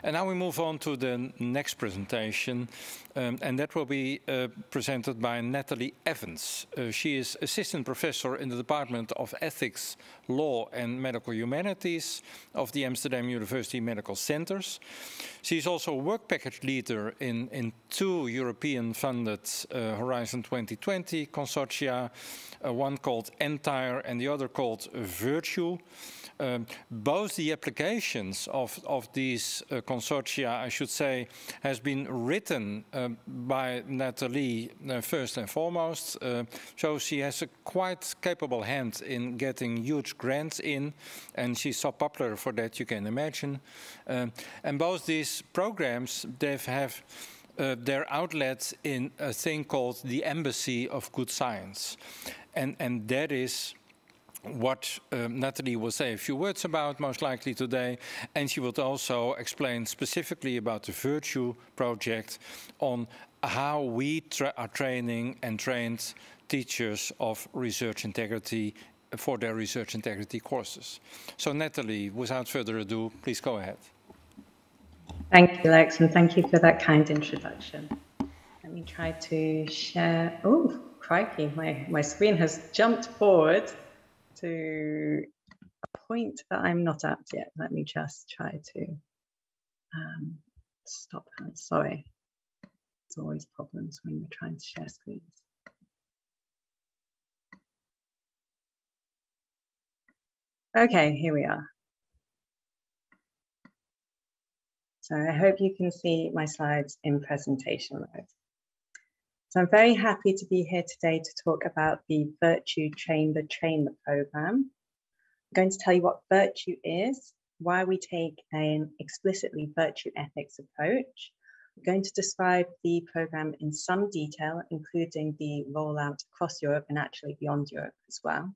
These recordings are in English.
And now we move on to the next presentation, and that will be presented by Natalie Evans. She is Assistant Professor in the Department of Ethics, Law and Medical Humanities of the Amsterdam University Medical Centers. She's also a work package leader in two European-funded Horizon 2020 consortia, one called Entire and the other called Virtue. Both the applications of these consortia, I should say, has been written by Natalie first and foremost. So she has a quite capable hand in getting huge grants in, and she's so popular for that, you can imagine. And both these programs, they have their outlets in a thing called the Embassy of Good Science. And that is what Natalie will say a few words about most likely today, and she will also explain specifically about the Virtue project on how we are training and trained teachers of research integrity for their research integrity courses. So Natalie, without further ado, please go ahead. Thank you, Lex, and thank you for that kind introduction. Let me try to share. Oh, crikey, my screen has jumped forward to a point that I'm not at yet. Let me just try to stop that. Sorry, there's always problems when you're trying to share screens. Okay, here we are. So I hope you can see my slides in presentation mode. So I'm very happy to be here today to talk about the Virtue Train the Trainer program. I'm going to tell you what Virtue is, why we take an explicitly virtue ethics approach. I'm going to describe the program in some detail, including the rollout across Europe and actually beyond Europe as well.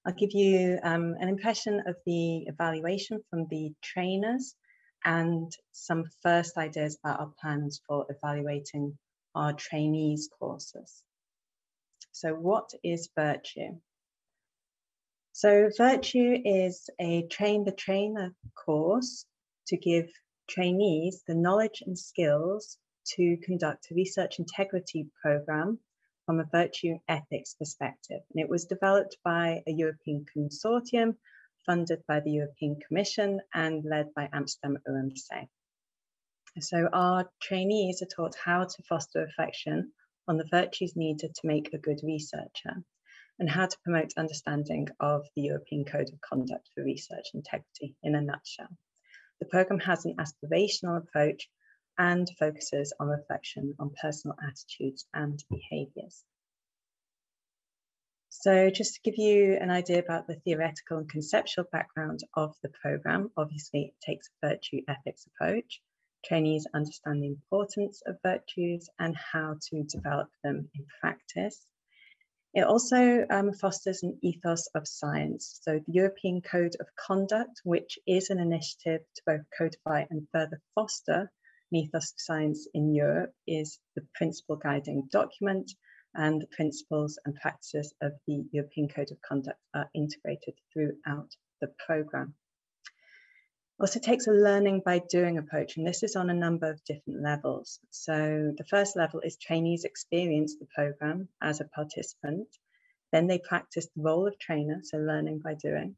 I'll give you an impression of the evaluation from the trainers and some first ideas about our plans for evaluating our trainees courses. So what is Virtue? So Virtue is a Train the Trainer course to give trainees the knowledge and skills to conduct a research integrity program from a virtue ethics perspective. And it was developed by a European consortium funded by the European Commission and led by Amsterdam UMC. So our trainees are taught how to foster reflection on the virtues needed to make a good researcher and how to promote understanding of the European Code of Conduct for Research Integrity in a nutshell. The program has an aspirational approach and focuses on reflection on personal attitudes and behaviours. So just to give you an idea about the theoretical and conceptual background of the program, obviously it takes a virtue ethics approach. Trainees understand the importance of virtues and how to develop them in practice. It also fosters an ethos of science. So the European Code of Conduct, which is an initiative to both codify and further foster an ethos of science in Europe, is the principal guiding document, and the principles and practices of the European Code of Conduct are integrated throughout the program. Also takes a learning by doing approach, and this is on a number of different levels. So the first level is trainees experience the program as a participant, then they practice the role of trainer, so learning by doing,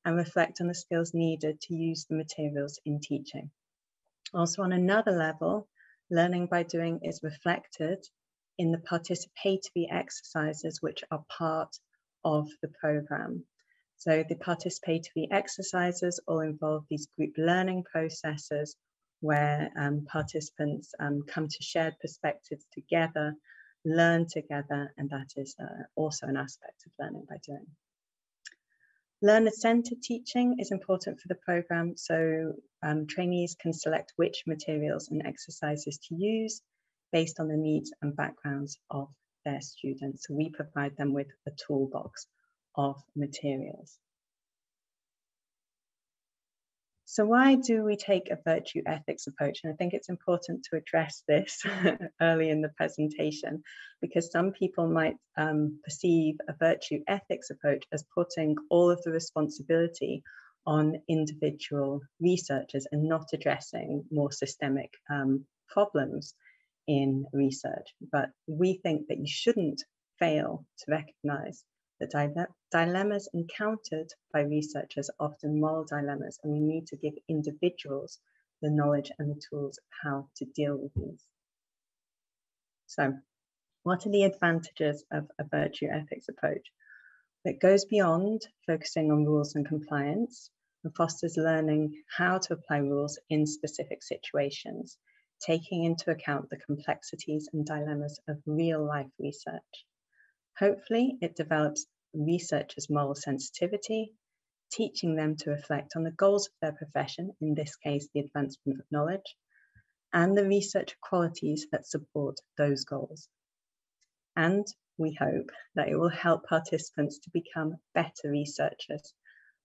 and reflect on the skills needed to use the materials in teaching. Also on another level, learning by doing is reflected in the participatory exercises which are part of the program. So the participatory exercises all involve these group learning processes where participants come to shared perspectives together, learn together, and that is also an aspect of learning by doing. Learner-centered teaching is important for the program, so trainees can select which materials and exercises to use based on the needs and backgrounds of their students. So we provide them with a toolbox of materials. So why do we take a virtue ethics approach? And I think it's important to address this early in the presentation, because some people might perceive a virtue ethics approach as putting all of the responsibility on individual researchers and not addressing more systemic problems in research. But we think that you shouldn't fail to recognize that dilemmas encountered by researchers are often moral dilemmas, and we need to give individuals the knowledge and the tools of how to deal with these. So, what are the advantages of a virtue ethics approach? It goes beyond focusing on rules and compliance and fosters learning how to apply rules in specific situations, taking into account the complexities and dilemmas of real-life research. Hopefully, it develops researchers' moral sensitivity, teaching them to reflect on the goals of their profession, in this case, the advancement of knowledge, and the research qualities that support those goals. And we hope that it will help participants to become better researchers,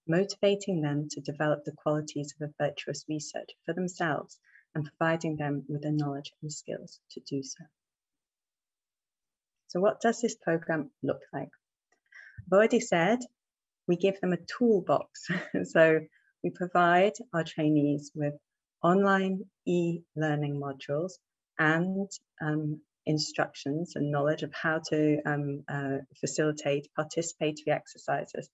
motivating them to develop the qualities of a virtuous researcher for themselves and providing them with the knowledge and skills to do so. So what does this program look like? I've already said we give them a toolbox. So we provide our trainees with online e-learning modules and instructions and knowledge of how to facilitate participatory exercises,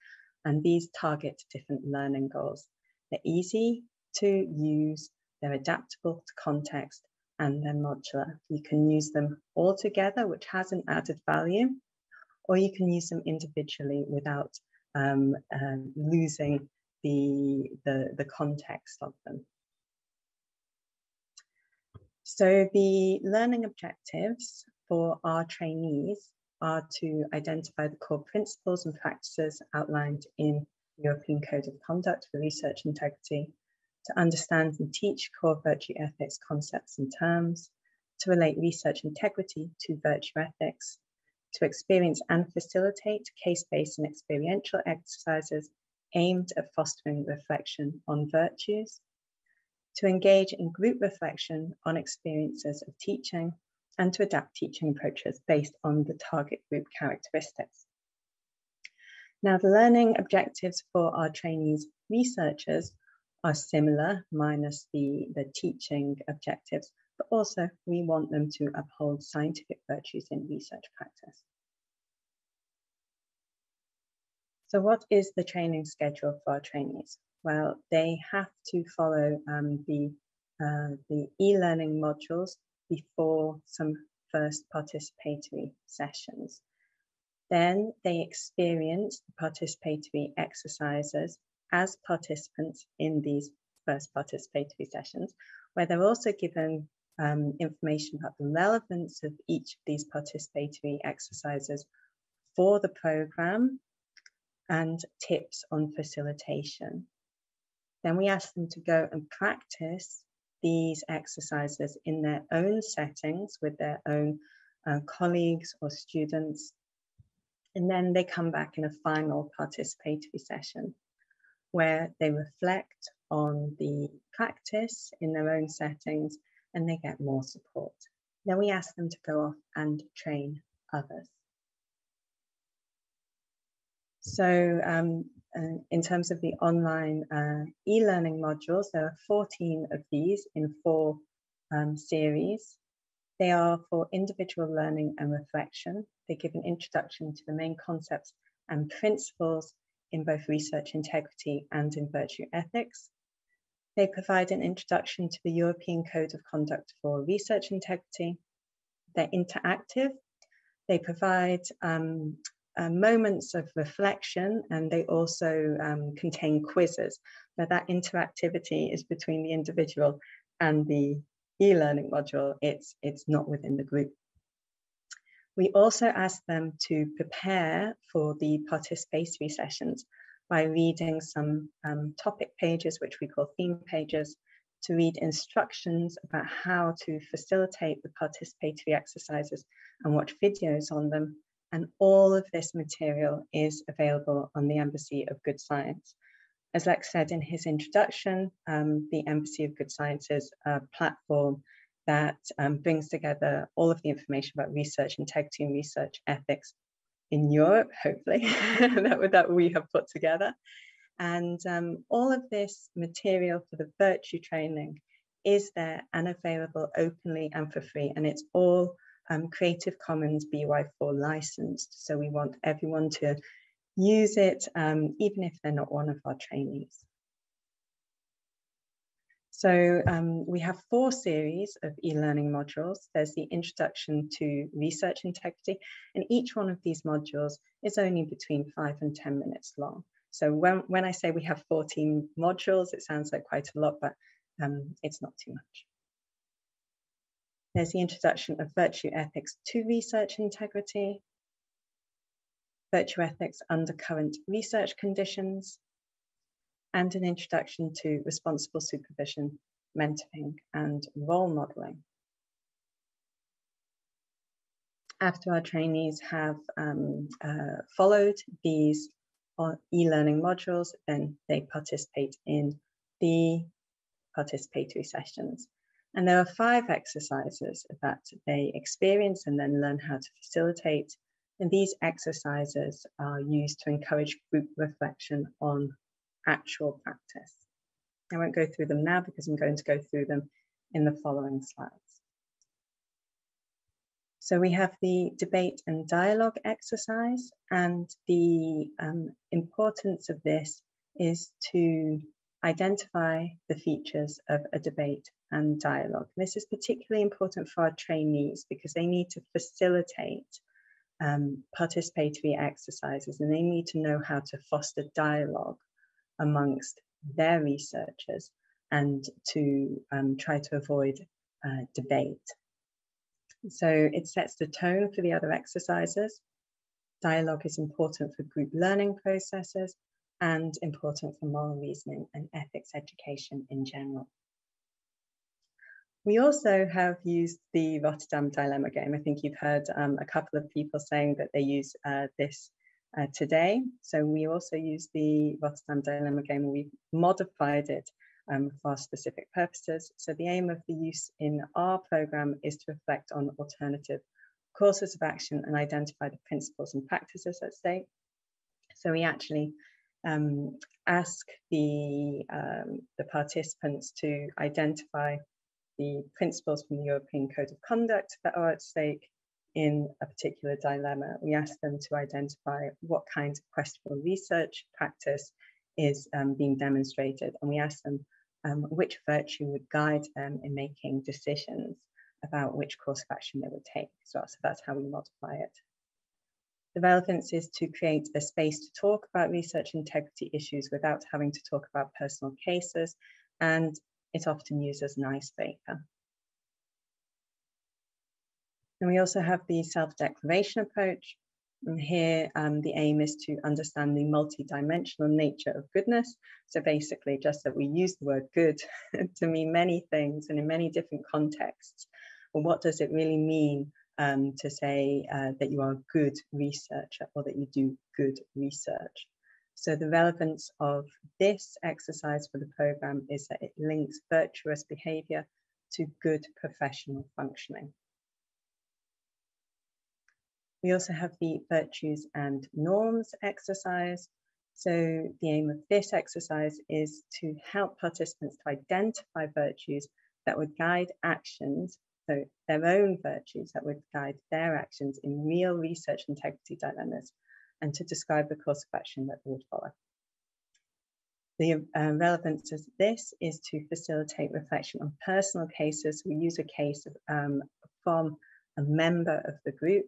and these target different learning goals. They're easy to use, they're adaptable to context, and they're modular. You can use them all together, which has an added value, or you can use them individually without losing the context of them. So the learning objectives for our trainees are to identify the core principles and practices outlined in the European Code of Conduct for Research Integrity, to understand and teach core virtue ethics concepts and terms, to relate research integrity to virtue ethics, to experience and facilitate case-based and experiential exercises aimed at fostering reflection on virtues, to engage in group reflection on experiences of teaching, and to adapt teaching approaches based on the target group characteristics. Now, the learning objectives for our trainees researchers are similar, minus the teaching objectives, but also we want them to uphold scientific virtues in research practice. So what is the training schedule for our trainees? Well, they have to follow the e-learning modules before some first participatory sessions. Then they experience the participatory exercises as participants in these first participatory sessions, where they're also given information about the relevance of each of these participatory exercises for the program and tips on facilitation. Then we ask them to go and practice these exercises in their own settings with their own colleagues or students. And then they come back in a final participatory session where they reflect on the practice in their own settings and they get more support. Then we ask them to go off and train others. So in terms of the online e-learning modules, there are 14 of these in 4 series. They are for individual learning and reflection. They give an introduction to the main concepts and principles in both research integrity and in virtue ethics. They provide an introduction to the European Code of Conduct for Research Integrity. They're interactive. They provide moments of reflection, and they also contain quizzes. Now that interactivity is between the individual and the e-learning module. It's not within the group. We also ask them to prepare for the participatory sessions by reading some topic pages, which we call theme pages, to read instructions about how to facilitate the participatory exercises and watch videos on them. And all of this material is available on the Embassy of Good Science. As Lex said in his introduction, the Embassy of Good Science is a platform that brings together all of the information about research integrity and research ethics in Europe, hopefully, that we have put together. And all of this material for the virtue training is there and available openly and for free. And it's all Creative Commons BY4 licensed. So we want everyone to use it, even if they're not one of our trainees. So we have 4 series of e-learning modules. There's the Introduction to Research Integrity, and each one of these modules is only between 5 and 10 minutes long. So when I say we have 14 modules, it sounds like quite a lot, but it's not too much. There's the Introduction of Virtue Ethics to Research Integrity, Virtue Ethics under Current Research Conditions, and an introduction to responsible supervision, mentoring, and role modeling. After our trainees have followed these e-learning modules, then they participate in the participatory sessions. And there are 5 exercises that they experience and then learn how to facilitate. And these exercises are used to encourage group reflection on actual practice. I won't go through them now because I'm going to go through them in the following slides. So we have the debate and dialogue exercise, and the importance of this is to identify the features of a debate and dialogue. This is particularly important for our trainees because they need to facilitate participatory exercises, and they need to know how to foster dialogue amongst their researchers and to try to avoid debate. So it sets the tone for the other exercises. Dialogue is important for group learning processes and important for moral reasoning and ethics education in general. We also have used the Rotterdam Dilemma game. I think you've heard a couple of people saying that they use this today. So we also use the Rotterdam Dilemma game, and we've modified it for specific purposes. So the aim of the use in our program is to reflect on alternative courses of action and identify the principles and practices at stake. So we actually ask the participants to identify the principles from the European Code of Conduct that are at stake in a particular dilemma. We ask them to identify what kinds of questionable research practice is being demonstrated, and we ask them which virtue would guide them in making decisions about which course of action they would take. So that's how we modify it. The relevance is to create a space to talk about research integrity issues without having to talk about personal cases, and it's often used as an icebreaker. And we also have the self-declaration approach. And here, the aim is to understand the multi-dimensional nature of goodness. So basically, just that we use the word good to mean many things and in many different contexts. Well, what does it really mean to say that you are a good researcher or that you do good research? So the relevance of this exercise for the program is that it links virtuous behavior to good professional functioning. We also have the virtues and norms exercise. So the aim of this exercise is to help participants to identify virtues that would guide actions, so their own virtues that would guide their actions in real research integrity dilemmas, and to describe the course of action that they would follow. The relevance of this is to facilitate reflection on personal cases. We use a case from a member of the group,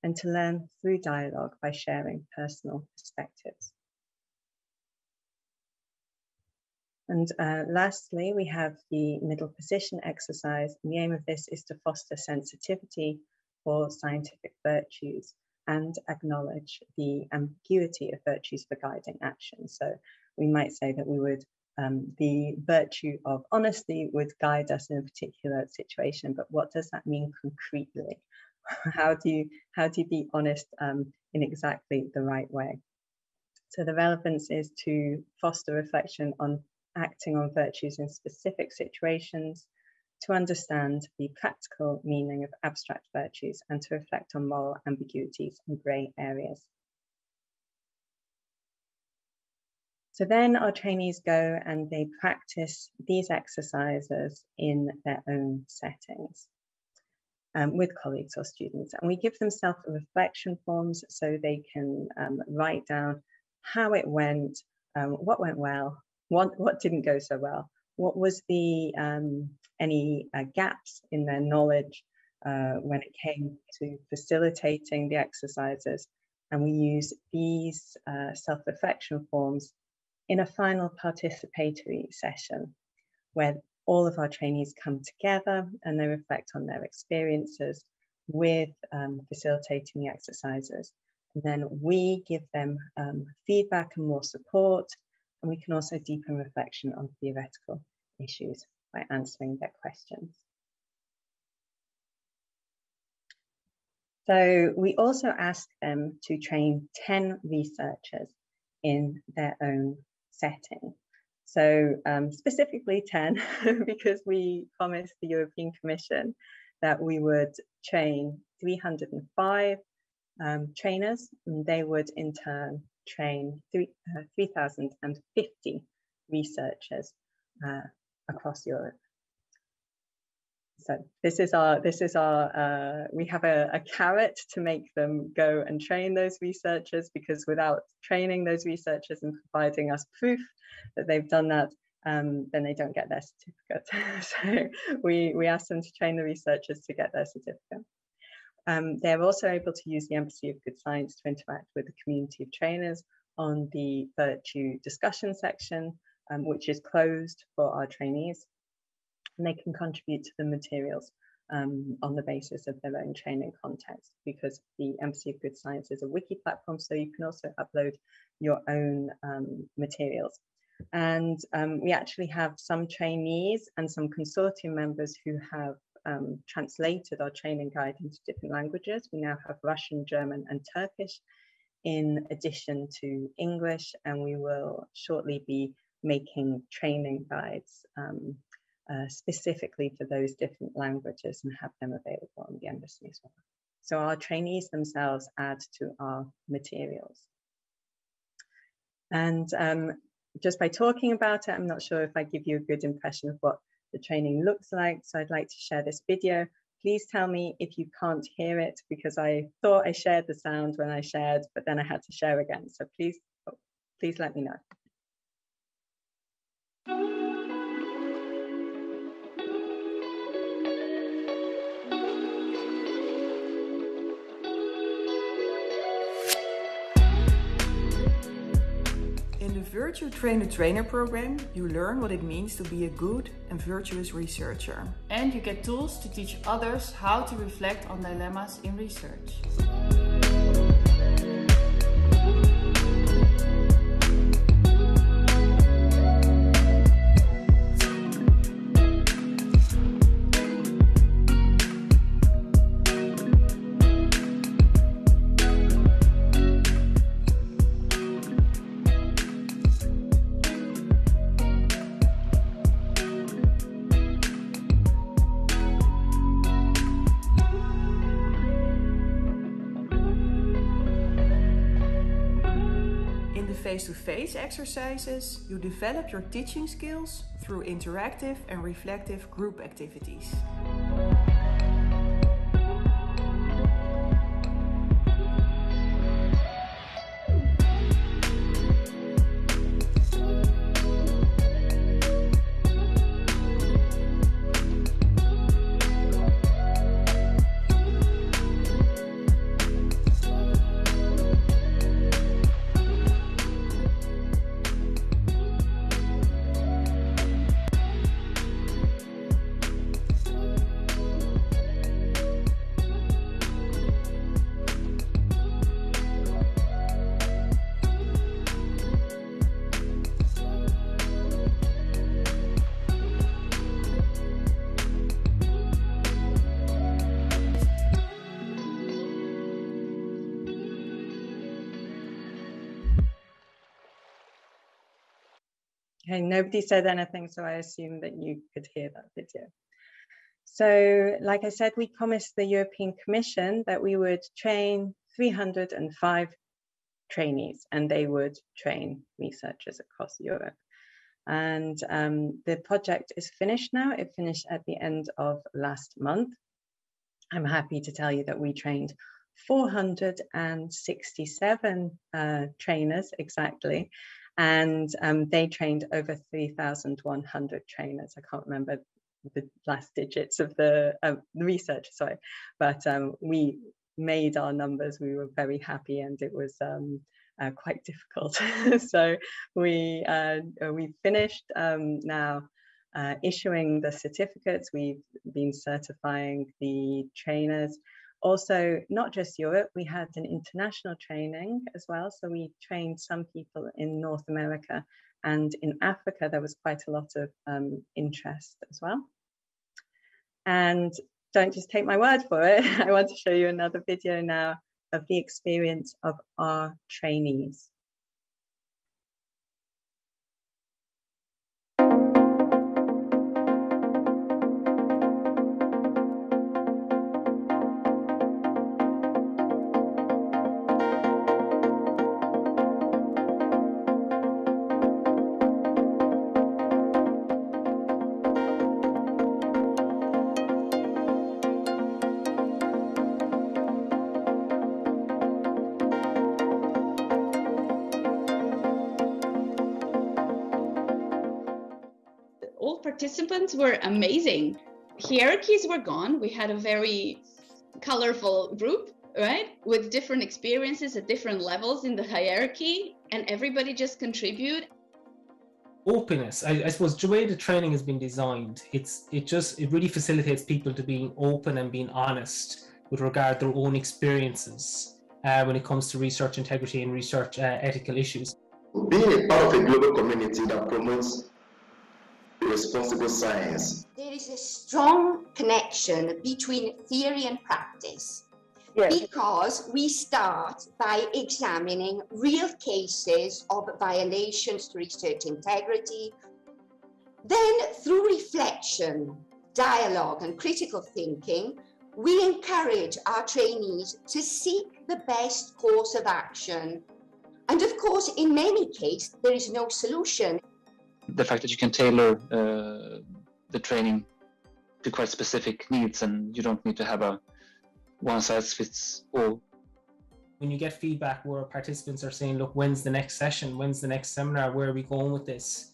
and to learn through dialogue by sharing personal perspectives. And lastly, we have the middle position exercise. And the aim of this is to foster sensitivity for scientific virtues and acknowledge the ambiguity of virtues for guiding action. So we might say that we would, the virtue of honesty would guide us in a particular situation, but what does that mean concretely? How do you be honest in exactly the right way? So the relevance is to foster reflection on acting on virtues in specific situations, to understand the practical meaning of abstract virtues, and to reflect on moral ambiguities and grey areas. So then our trainees go and they practice these exercises in their own settings with colleagues or students. And we give them self-reflection forms so they can write down how it went, what went well, what didn't go so well, what was the any gaps in their knowledge when it came to facilitating the exercises. And we use these self-reflection forms in a final participatory session where all of our trainees come together and they reflect on their experiences with facilitating the exercises. And then we give them feedback and more support, and we can also deepen reflection on theoretical issues by answering their questions. So we also ask them to train 10 researchers in their own setting. So specifically 10, because we promised the European Commission that we would train 305 trainers, and they would in turn train 3,050 researchers across Europe. So this is our we have a carrot to make them go and train those researchers, because without training those researchers and providing us proof that they've done that, then they don't get their certificate. So we ask them to train the researchers to get their certificate. They're also able to use the Embassy of Good Science to interact with the community of trainers on the Virtue discussion section, which is closed for our trainees. And they can contribute to the materials on the basis of their own training context, because the Embassy of Good Science is a wiki platform, so you can also upload your own materials. And we actually have some trainees and some consortium members who have translated our training guide into different languages. We now have Russian, German, and Turkish in addition to English, and we will shortly be making training guides specifically for those different languages and have them available on the embassy as well. So our trainees themselves add to our materials. And just by talking about it, I'm not sure if I give you a good impression of what the training looks like. So I'd like to share this video. Please tell me if you can't hear it, because I thought I shared the sound when I shared, but then I had to share again. So please let me know. In the Virtue Train the Trainer program, you learn what it means to be a good and virtuous researcher. And you get tools to teach others how to reflect on dilemmas in research. Face-to-face exercises, you develop your teaching skills through interactive and reflective group activities. Okay, nobody said anything, so I assume that you could hear that video. So, like I said, we promised the European Commission that we would train 305 trainees, and they would train researchers across Europe. And the project is finished now. It finished at the end of last month. I'm happy to tell you that we trained 467 trainers exactly, and they trained over 3,100 trainers. I can't remember the last digits of the research, sorry, but we made our numbers. We were very happy, and it was quite difficult. So we finished now issuing the certificates. We've been certifying the trainers. Also, not just Europe, we had an international training as well. So we trained some people in North America, and in Africa, there was quite a lot of interest as well. And don't just take my word for it. I want to show you another video now of the experience of our trainees. All participants were amazing. Hierarchies were gone. We had a very colorful group, right? With different experiences at different levels in the hierarchy, and everybody just contribute. Openness, I suppose the way the training has been designed, it really facilitates people to being open and being honest with regard to their own experiences when it comes to research integrity and research ethical issues. Being a part of a global community that promotes responsible science. There is a strong connection between theory and practice, because we start by examining real cases of violations to research integrity. Then, through reflection, dialogue, and critical thinking, we encourage our trainees to seek the best course of action. And of course, in many cases, there is no solution. The fact that you can tailor the training to quite specific needs, and you don't need to have a one-size-fits-all. When you get feedback where participants are saying, look, when's the next session, when's the next seminar, where are we going with this?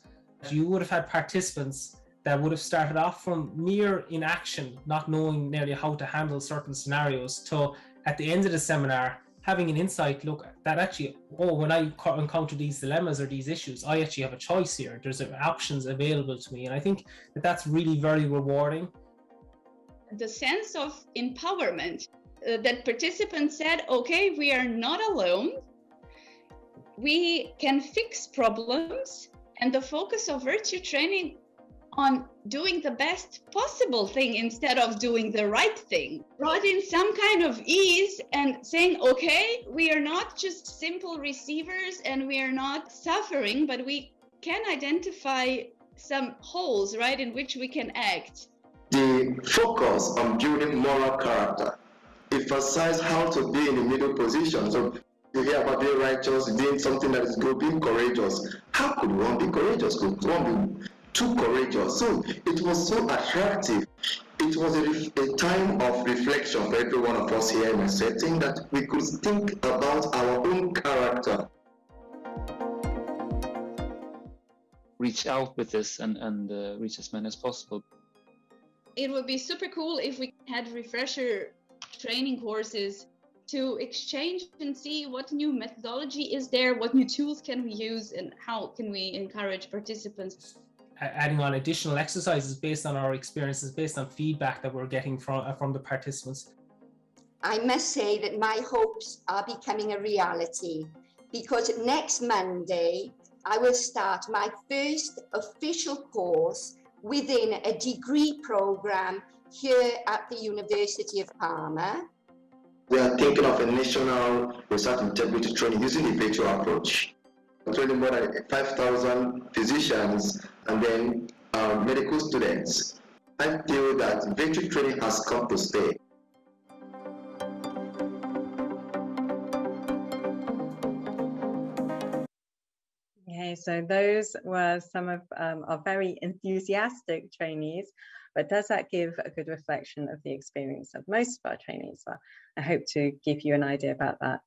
You would have had participants that would have started off from mere inaction, not knowing nearly how to handle certain scenarios, to at the end of the seminar having an insight, look, that actually, when I encounter these dilemmas or these issues, I actually have a choice here. There's options available to me. And I think that that's really very rewarding. The sense of empowerment that participants said, okay, we are not alone. We can fix problems. And the focus of virtue training on doing the best possible thing instead of doing the right thing brought in some kind of ease and saying, okay, we are not just simple receivers and we are not suffering, but we can identify some holes, right, in which we can act. The focus on building moral character emphasize how to be in the middle position. So you hear about being righteous, doing something that is good, being courageous. How could one be courageous? Could one be too courageous? So it was so attractive. It was a time of reflection for every one of us here in a setting that we could think about our own character. Reach out with this and reach as many as possible. It would be super cool if we had refresher training courses to exchange and see what new methodology is there, what new tools can we use, and how can we encourage participants. Adding on additional exercises based on our experiences, based on feedback that we're getting from the participants. I must say that my hopes are becoming a reality, because next Monday I will start my first official course within a degree program here at the University of Parma. We are thinking of a national research integrity training using the virtual approach. We're training more than 5,000 physicians and then medical students. I feel that virtual training has come to stay. Okay, so those were some of our very enthusiastic trainees, but does that give a good reflection of the experience of most of our trainees? Well, I hope to give you an idea about that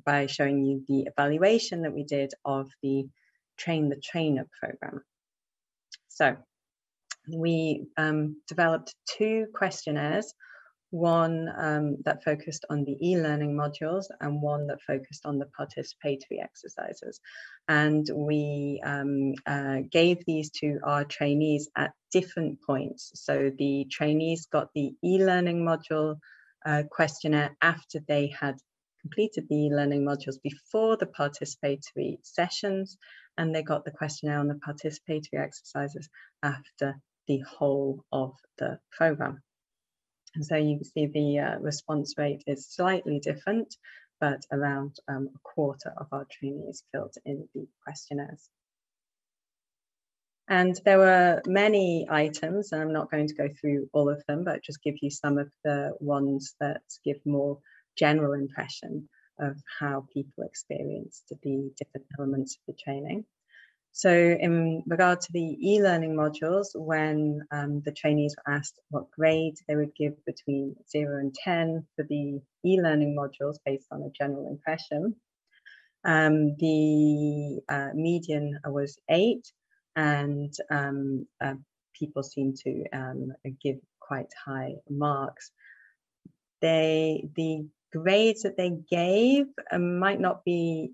by showing you the evaluation that we did of the Train the Trainer program. So we developed 2 questionnaires, one that focused on the e-learning modules and one that focused on the participatory exercises. And we gave these to our trainees at different points. So the trainees got the e-learning module questionnaire after they had completed the e-learning modules before the participatory sessions, and they got the questionnaire on the participatory exercises after the whole of the program. And so you can see the response rate is slightly different, but around a quarter of our trainees filled in the questionnaires. And there were many items, and I'm not going to go through all of them, but just give you some of the ones that give more general impression of how people experienced the different elements of the training. So in regard to the e-learning modules, when the trainees were asked what grade they would give between 0 and 10 for the e-learning modules based on a general impression, the median was 8, and people seem to give quite high marks. The grades that they gave might not be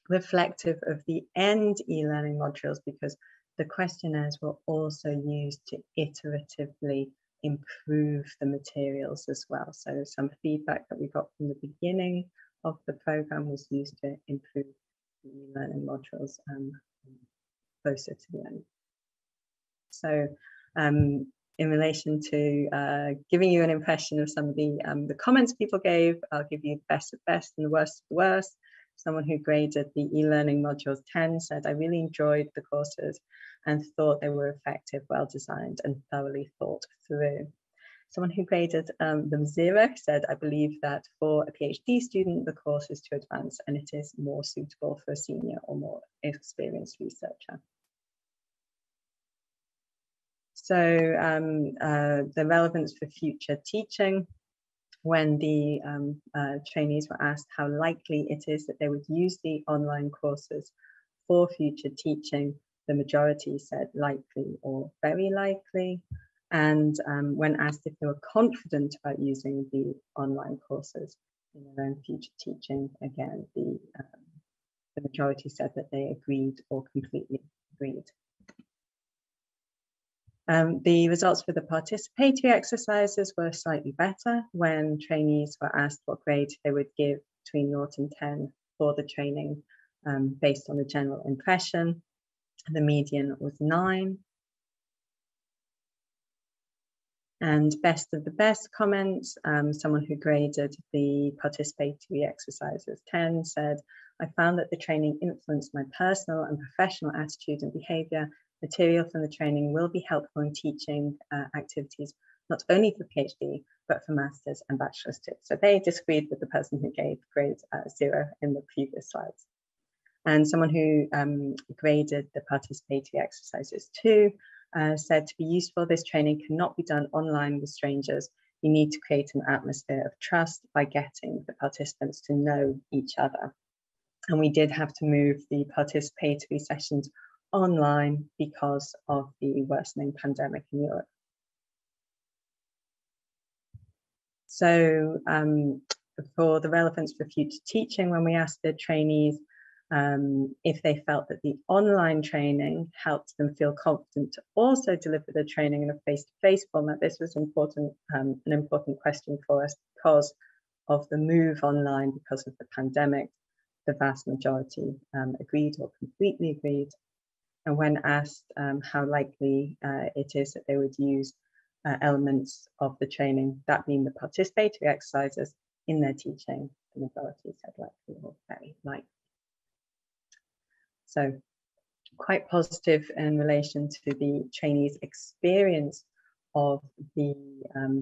reflective of the end e-learning modules, because the questionnaires were also used to iteratively improve the materials as well. So some feedback that we got from the beginning of the program was used to improve the e-learning modules closer to the end. So in relation to giving you an impression of some of the comments people gave, I'll give you the best of best and the worst of the worst. Someone who graded the e-learning modules 10 said, I really enjoyed the courses and thought they were effective, well designed and thoroughly thought through. Someone who graded them 0 said, I believe that for a PhD student, the course is too advanced and it is more suitable for a senior or more experienced researcher. So the relevance for future teaching, when the trainees were asked how likely it is that they would use the online courses for future teaching, the majority said likely or very likely. And when asked if they were confident about using the online courses in their own future teaching, again, the majority said that they agreed or completely agreed. The results for the participatory exercises were slightly better when trainees were asked what grade they would give between 0 and 10 for the training based on the general impression. The median was 9. And best of the best comments, someone who graded the participatory exercises 10 said, I found that the training influenced my personal and professional attitude and behaviour. Material from the training will be helpful in teaching activities, not only for PhD, but for Masters and Bachelors too. So they disagreed with the person who gave grade 0 in the previous slides. And someone who graded the participatory exercises 2 said, to be useful, this training cannot be done online with strangers. You need to create an atmosphere of trust by getting the participants to know each other. And we did have to move the participatory sessions online because of the worsening pandemic in Europe. So for the relevance for future teaching, when we asked the trainees if they felt that the online training helped them feel confident to also deliver the training in a face-to-face format, this was important, an important question for us because of the move online because of the pandemic. The vast majority agreed or completely agreed. And when asked how likely it is that they would use elements of the training, that being the participatory exercises, in their teaching, the majority said likely or very likely. So quite positive in relation to the trainees' experience of the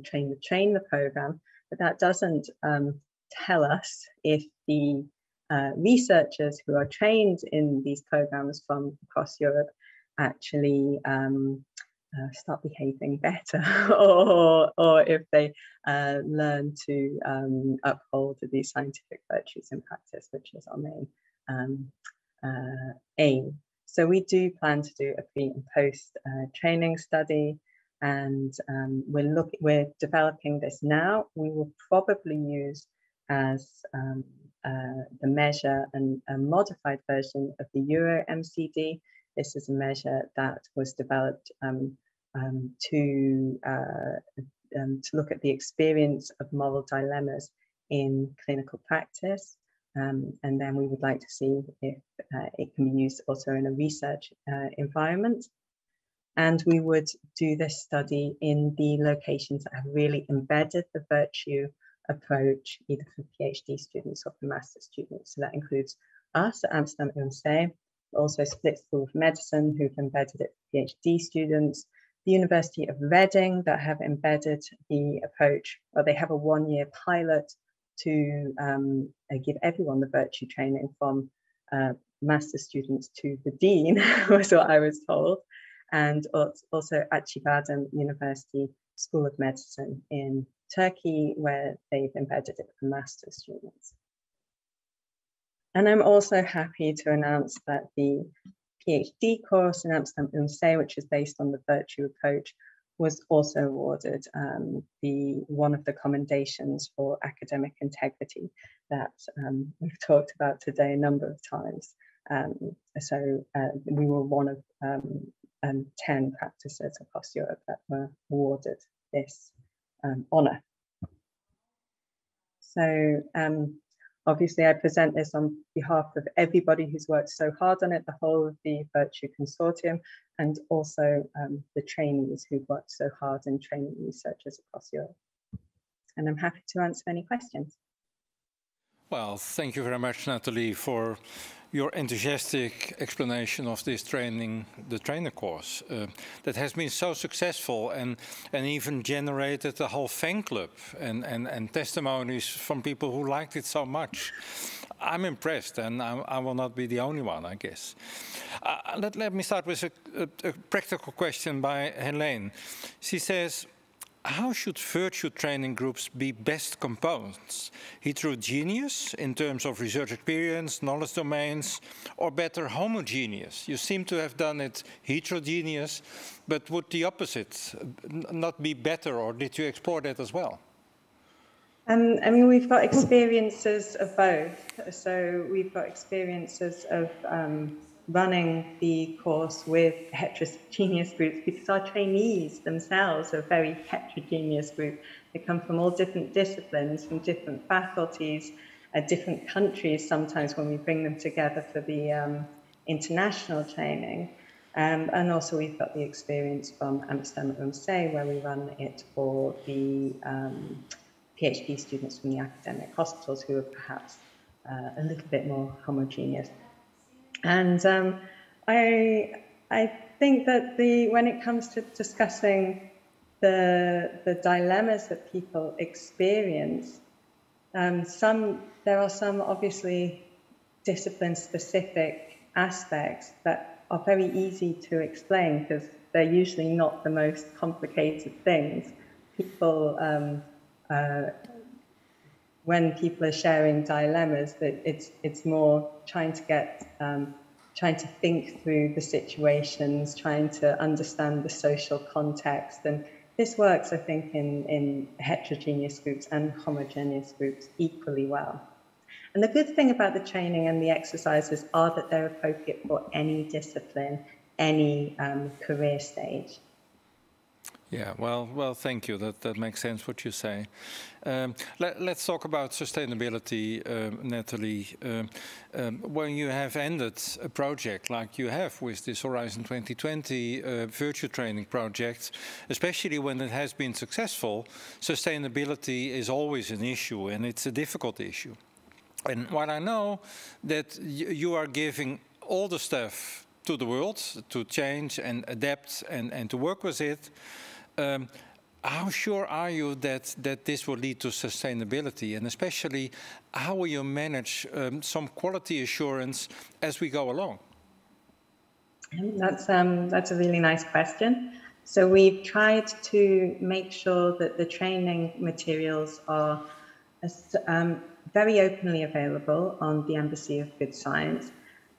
Train the Trainer program, but that doesn't tell us if the researchers who are trained in these programs from across Europe actually start behaving better, or if they learn to uphold these scientific virtues in practice, which is our main aim. So we do plan to do a pre and post training study, and we're developing this now. We will probably use as the measure and a modified version of the Euro MCD. This is a measure that was developed to look at the experience of moral dilemmas in clinical practice. And then we would like to see if it can be used also in a research environment. And we would do this study in the locations that have really embedded the virtue approach, either for PhD students or for master's students. So that includes us at Amsterdam UMC, also Split School of Medicine, who've embedded it for PhD students, the University of Reading that have embedded the approach, or they have a one-year pilot to give everyone the virtue training from master's students to the dean, was what I was told. And also Acıbadem University School of Medicine in Turkey, where they've embedded it for master's students. And I'm also happy to announce that the PhD course in Amsterdam UMC, which is based on the virtue approach, was also awarded one of the commendations for academic integrity that we've talked about today a number of times. So we were one of 10 practices across Europe that were awarded this honour. So obviously I present this on behalf of everybody who's worked so hard on it, the whole of the Virtue Consortium, and also the trainees who've worked so hard in training researchers across Europe. And I'm happy to answer any questions. Well, thank you very much, Nathalie, for your enthusiastic explanation of this training, the trainer course, that has been so successful and even generated a whole fan club and testimonies from people who liked it so much. I'm impressed, and I will not be the only one, I guess. Let me start with a practical question by Helene. She says, how should virtue training groups be best composed? Heterogeneous in terms of research experience, knowledge domains, or better homogeneous? You seem to have done it heterogeneous, but would the opposite not be better, or did you explore that as well? I mean, we've got experiences of both. So we've got experiences of running the course with heterogeneous groups, because our trainees themselves are a very heterogeneous group. They come from all different disciplines, from different faculties, different countries sometimes when we bring them together for the international training. And also we've got the experience from Amsterdam UMC, where we run it for the PhD students from the academic hospitals who are perhaps a little bit more homogeneous. And I think that when it comes to discussing the dilemmas that people experience, there are some obviously discipline-specific aspects that are very easy to explain because they're usually not the most complicated things. People, when people are sharing dilemmas, that it's more trying to think through the situations, trying to understand the social context. And this works, I think, in heterogeneous groups and homogeneous groups equally well. And the good thing about the training and the exercises are that they're appropriate for any discipline, any career stage. Yeah, well, thank you. That makes sense what you say. Let's talk about sustainability, Nathalie. When you have ended a project like you have with this Horizon 2020 virtue training project, especially when it has been successful, sustainability is always an issue, and it's a difficult issue. And what I know that you are giving all the stuff to the world to change and adapt and to work with it. how sure are you that this will lead to sustainability, and especially how will you manage some quality assurance as we go along? That's a really nice question. So we've tried to make sure that the training materials are very openly available on the Embassy of Good Science,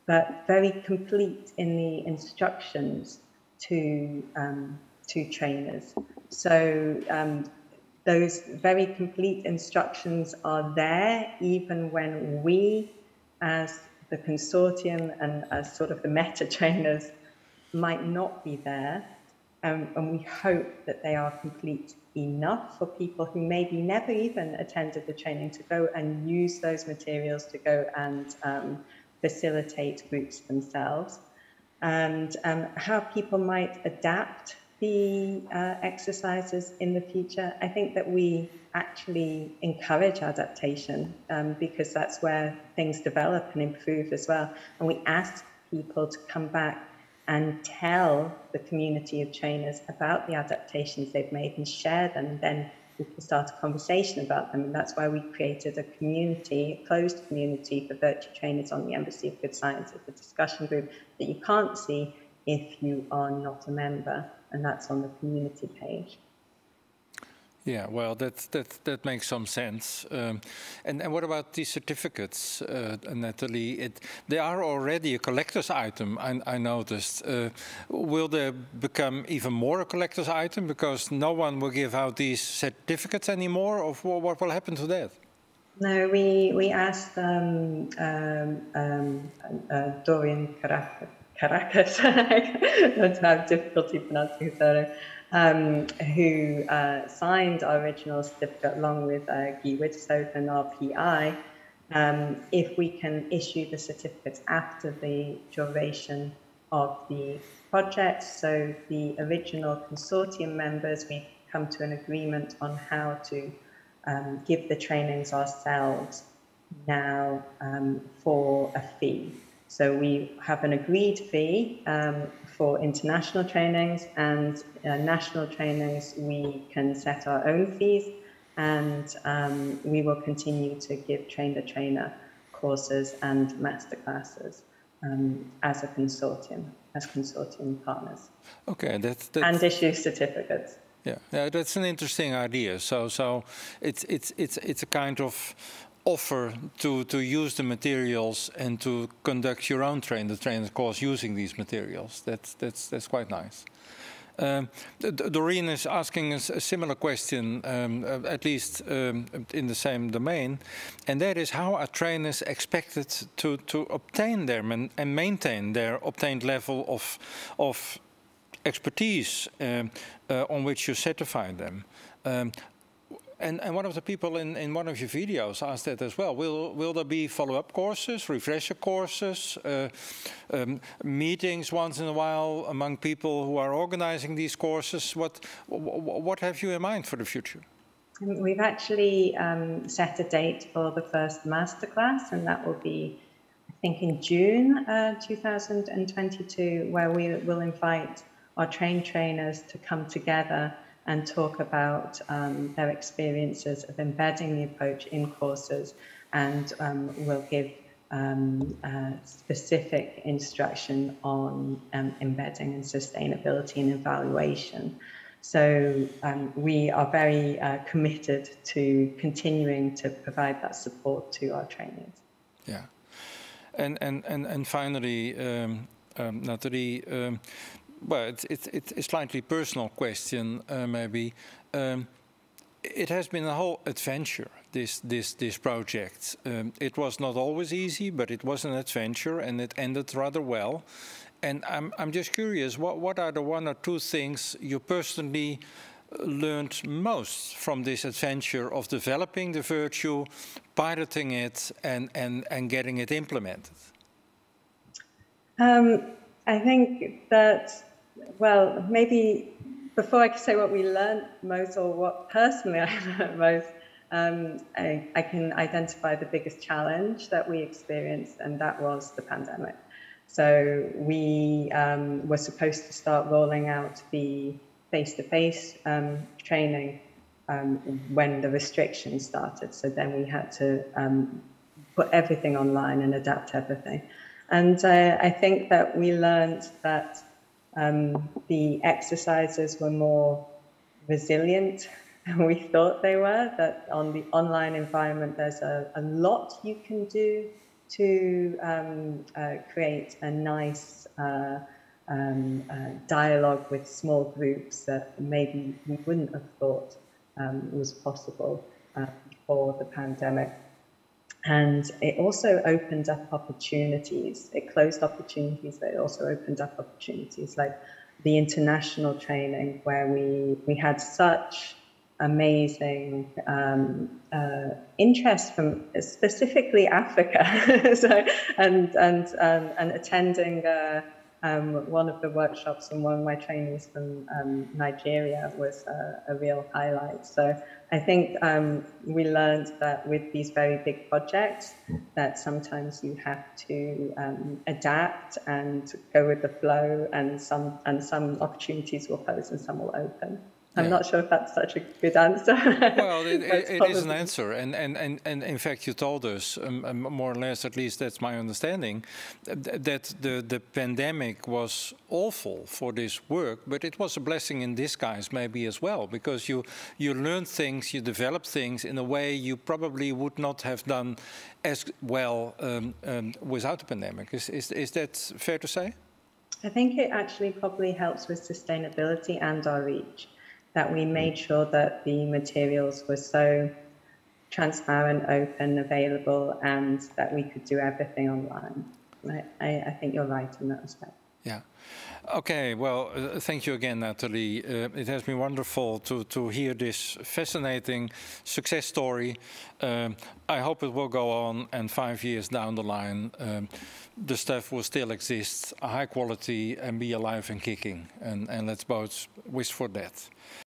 but very complete in the instructions to trainers. So those very complete instructions are there even when we, as the consortium and as sort of the meta trainers, might not be there. And we hope that they are complete enough for people who maybe never even attended the training to go and use those materials to go and facilitate groups themselves. And how people might adapt the exercises in the future. I think that we actually encourage adaptation because that's where things develop and improve as well. And we ask people to come back and tell the community of trainers about the adaptations they've made and share them, and then we can start a conversation about them. And that's why we created a community, a closed community for virtual trainers on the Embassy of Good Science. It's a discussion group that you can't see if you are not a member, and that's on the community page. Yeah, well, that makes some sense. And what about these certificates, Nathalie? They are already a collector's item, I noticed. Will they become even more a collector's item because no one will give out these certificates anymore, or what will happen to that? No, we asked Dorian Caracas, I don't have difficulty pronouncing his surname, who signed our original certificate along with Guy Wittershoven, our PI, if we can issue the certificates after the duration of the project. So the original consortium members, we've come to an agreement on how to give the trainings ourselves now for a fee. So we have an agreed fee for international trainings, and national trainings we can set our own fees, and we will continue to give train-the-trainer courses and masterclasses as a consortium, as consortium partners. Okay, that's and issue certificates. Yeah, that's an interesting idea. So it's a kind of offer to use the materials and to conduct your own trainer course using these materials. That's quite nice. Doreen is asking us a similar question, at least in the same domain, and that is how are trainers expected to obtain their and maintain their obtained level of expertise on which you certify them. And one of the people in one of your videos asked that as well. Will there be follow-up courses, refresher courses, meetings once in a while among people who are organizing these courses? What have you in mind for the future? We've actually set a date for the first masterclass, and that will be, I think, in June 2022, where we will invite our trainers to come together and talk about their experiences of embedding the approach in courses, and we'll give specific instruction on embedding and sustainability and evaluation. So we are very committed to continuing to provide that support to our trainees. Yeah, and finally, Nathalie, well, it's a slightly personal question, maybe. It has been a whole adventure, this project. It was not always easy, but it was an adventure, and it ended rather well. And I'm just curious, what are the one or two things you personally learned most from this adventure of developing the virtue, piloting it, and getting it implemented? I think that, well, maybe before I can say what we learned most or what personally I learned most, I can identify the biggest challenge that we experienced, and that was the pandemic. So we were supposed to start rolling out the face-to-face training when the restrictions started. So then we had to put everything online and adapt everything. And I think that we learned that the exercises were more resilient than we thought they were, that on the online environment, there's a lot you can do to create a nice dialogue with small groups that maybe we wouldn't have thought was possible before the pandemic. And it also opened up opportunities. It closed opportunities, but it also opened up opportunities, like the international training, where we had such amazing interest from specifically Africa. So, and attending one of the workshops and one of my trainees from Nigeria was a real highlight. So I think we learned that with these very big projects, that sometimes you have to adapt and go with the flow, and some opportunities will close and some will open. I'm not sure if that's such a good answer. Well, it is an answer, and in fact you told us, more or less, at least that's my understanding, that the pandemic was awful for this work, but it was a blessing in disguise maybe as well, because you learned things, you developed things in a way you probably would not have done as well without the pandemic. Is that fair to say? I think it actually probably helps with sustainability and our reach, that we made sure that the materials were so transparent, open, available, and that we could do everything online. I think you're right in that respect. Yeah. Okay, well, thank you again, Nathalie. It has been wonderful to hear this fascinating success story. I hope it will go on, and 5 years down the line, the stuff will still exist, high quality, and be alive and kicking. And let's both wish for that.